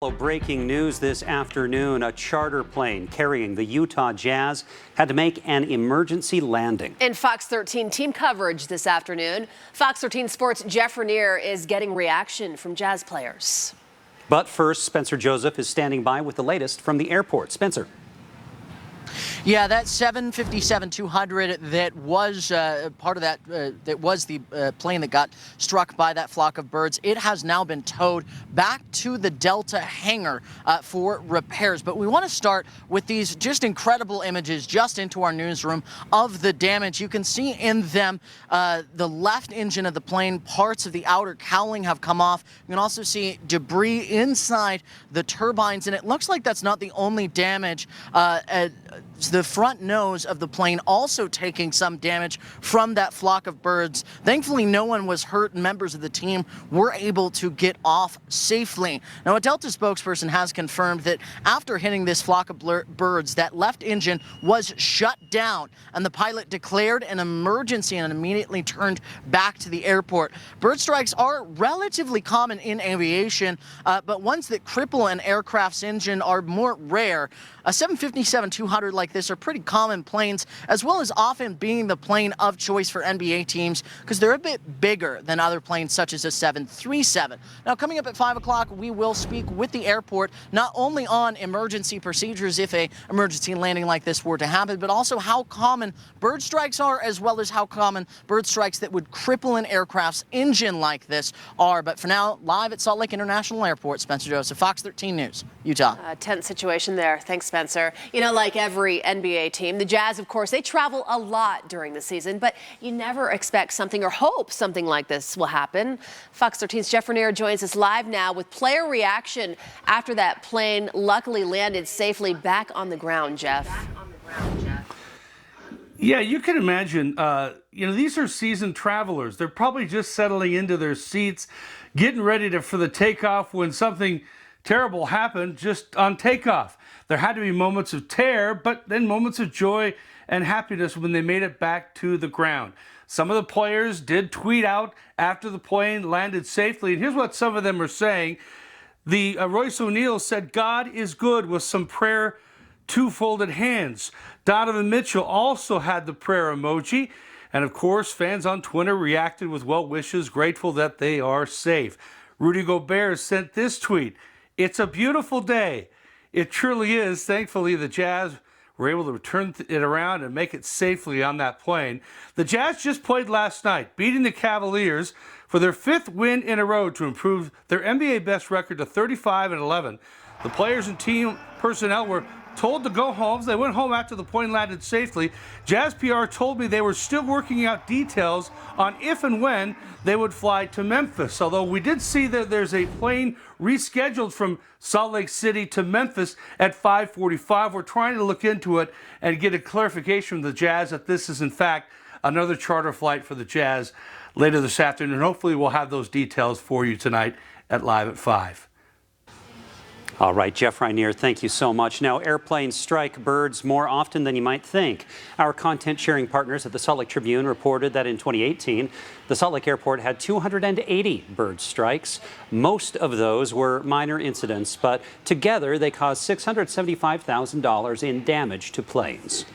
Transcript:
Breaking news this afternoon, a charter plane carrying the Utah Jazz had to make an emergency landing. In Fox 13 team coverage this afternoon, Fox 13 Sports' Jeff Rainier is getting reaction from Jazz players. But first, Spencer Joseph is standing by with the latest from the airport. Spencer. Yeah, that 757-200 that was part of that, that was the plane that got struck by that flock of birds. It has now been towed back to the Delta hangar for repairs. But we want to start with these just incredible images just into our newsroom of the damage. You can see in them the left engine of the plane, parts of the outer cowling have come off. You can also see debris inside the turbines, and it looks like that's not the only damage. The front nose of the plane also taking some damage from that flock of birds. Thankfully, no one was hurt and members of the team were able to get off safely. Now, a Delta spokesperson has confirmed that after hitting this flock of birds, that left engine was shut down and the pilot declared an emergency and immediately turned back to the airport. Bird strikes are relatively common in aviation, but ones that cripple an aircraft's engine are more rare. A 757-200 like this are pretty common planes, as well as often being the plane of choice for NBA teams because they're a bit bigger than other planes such as a 737. Now, coming up at 5 o'clock, we will speak with the airport not only on emergency procedures if a emergency landing like this were to happen, but also how common bird strikes are, as well as how common bird strikes that would cripple an aircraft's engine like this are. But for now, live at Salt Lake International Airport, Spencer Joseph, Fox 13 News, Utah. Tense situation there. Thanks, Spencer. You know, like every NBA team, the Jazz, of course, they travel a lot during the season, but you never expect something or hope something like this will happen. Fox 13's Jeff Rainier joins us live now with player reaction after that plane luckily landed safely back on the ground, Jeff. Yeah, you can imagine, these are seasoned travelers. They're probably just settling into their seats, getting ready for the takeoff when something terrible happened just on takeoff. There had to be moments of terror, but then moments of joy and happiness when they made it back to the ground. Some of the players did tweet out after the plane landed safely, and here's what some of them are saying. Royce O'Neal said, "God is good," with some prayer, two-folded hands. Donovan Mitchell also had the prayer emoji. And of course, fans on Twitter reacted with well wishes, grateful that they are safe. Rudy Gobert sent this tweet: "It's a beautiful day." It truly is. Thankfully, the Jazz were able to turn it around and make it safely on that plane. The Jazz just played last night, beating the Cavaliers for their 5th win in a row to improve their NBA best record to 35-11. The players and team personnel were told to go home. They went home after the plane landed safely. Jazz PR told me they were still working out details on if and when they would fly to Memphis. Although we did see that there's a plane rescheduled from Salt Lake City to Memphis at 5:45. We're trying to look into it and get a clarification from the Jazz that this is in fact another charter flight for the Jazz later this afternoon. Hopefully we'll have those details for you tonight at Live at 5. All right, Jeff Rainier, thank you so much. Now, airplanes strike birds more often than you might think. Our content-sharing partners at the Salt Lake Tribune reported that in 2018, the Salt Lake Airport had 280 bird strikes. Most of those were minor incidents, but together they caused $675,000 in damage to planes.